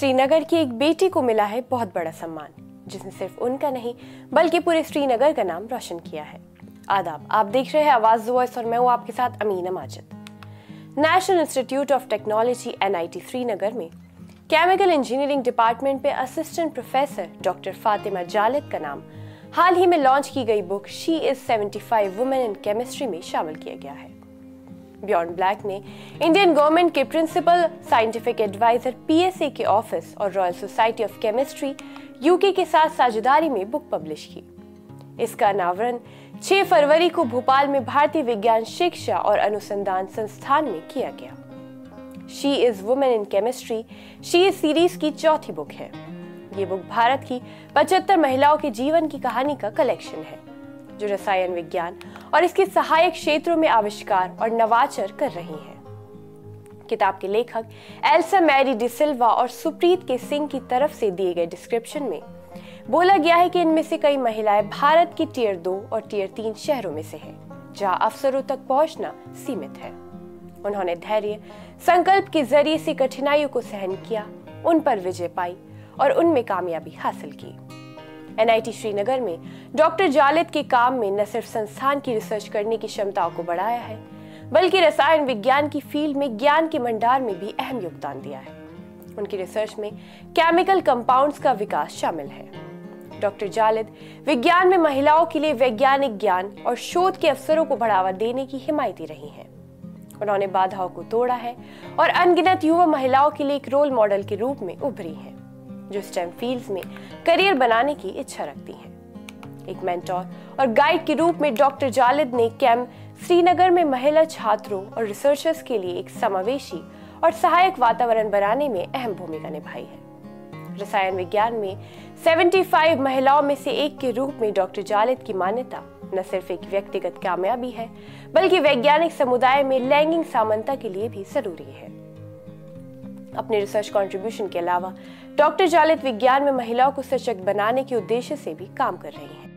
श्रीनगर की एक बेटी को मिला है बहुत बड़ा सम्मान, जिसने सिर्फ उनका नहीं बल्कि पूरे श्रीनगर का नाम रोशन किया है। आदाब, आप देख रहे हैं आवाज वॉइस और मैं हूं आपके साथ Amina Majid. National institute of technology NIT Srinagar में केमिकल इंजीनियरिंग डिपार्टमेंट में असिस्टेंट प्रोफेसर डॉक्टर फातिमा जालिद का नाम हाल ही में लॉन्च की गई book she is 75 women in chemistry में शामिल किया गया है। बियॉन्ड ब्लैक ने इंडियन गवर्नमेंट के प्रिंसिपल साइंटिफिक एडवाइजर PSA के ऑफिस और royal society of chemistry UK के साथ साझेदारी में बुक पब्लिश की। इसका अनावरण 6 फरवरी को भोपाल में भारतीय विज्ञान शिक्षा और अनुसंधान संस्थान में किया गया। She is women in chemistry she is series की चौथी बुक है। ये बुक भारत की 75 महिलाओं के जीवन की कहानी का कलेक्शन है, जो रसायन विज्ञान और इसके सहायक क्षेत्रों में आविष्कार और नवाचार कर रही हैं। किताब के लेखक एल्सा मैरी डिसिल्वा और सुप्रीत के सिंह की तरफ से दिए गए डिस्क्रिप्शन में बोला गया है कि इनमें से कई महिलाएं भारत की टियर 2 और टियर 3 शहरों में से हैं, जहां अफसरों तक पहुंचना सीमित है। उन्होंने धैर्य, संकल्प के जरिए से कठिनाइयों को सहन किया, उन पर विजय पाई और उनमें कामयाबी हासिल की। NIT श्रीनगर में डॉक्टर जालिद के काम में न सिर्फ संस्थान की रिसर्च करने की क्षमताओं को बढ़ाया है, बल्कि रसायन विज्ञान की फील्ड में ज्ञान के भंडार में भी अहम योगदान दिया है। उनकी रिसर्च में केमिकल कंपाउंड्स का विकास शामिल है। डॉक्टर जालिद विज्ञान में महिलाओं के लिए वैज्ञानिक ज्ञान और शोध के अवसरों को बढ़ावा देने की हिमायती रही हैं। उन्होंने बाधाओं को तोड़ा है और अनगिनत युवा महिलाओं के लिए एक रोल मॉडल के रूप में उभरी हैं, जो स्टेम फील्ड्स में करियर बनाने की इच्छा रखती हैं। एक मेंटोर और गाइड के रूप में डॉक्टर जालिद ने कैम श्रीनगर में महिला छात्रों और रिसर्चर्स के लिए एक समावेशी और सहायक वातावरण बनाने में अहम भूमिका निभाई है। रसायन विज्ञान में 75 महिलाओं में से एक के रूप में डॉक्टर जालिद की मान्यता न सिर्फ एक व्यक्तिगत कामयाबी है, बल्कि वैज्ञानिक समुदाय में लैंगिक समानता के लिए भी जरूरी है। अपने रिसर्च कंट्रीब्यूशन के अलावा डॉक्टर जालिद विज्ञान में महिलाओं को सशक्त बनाने के उद्देश्य से भी काम कर रही हैं।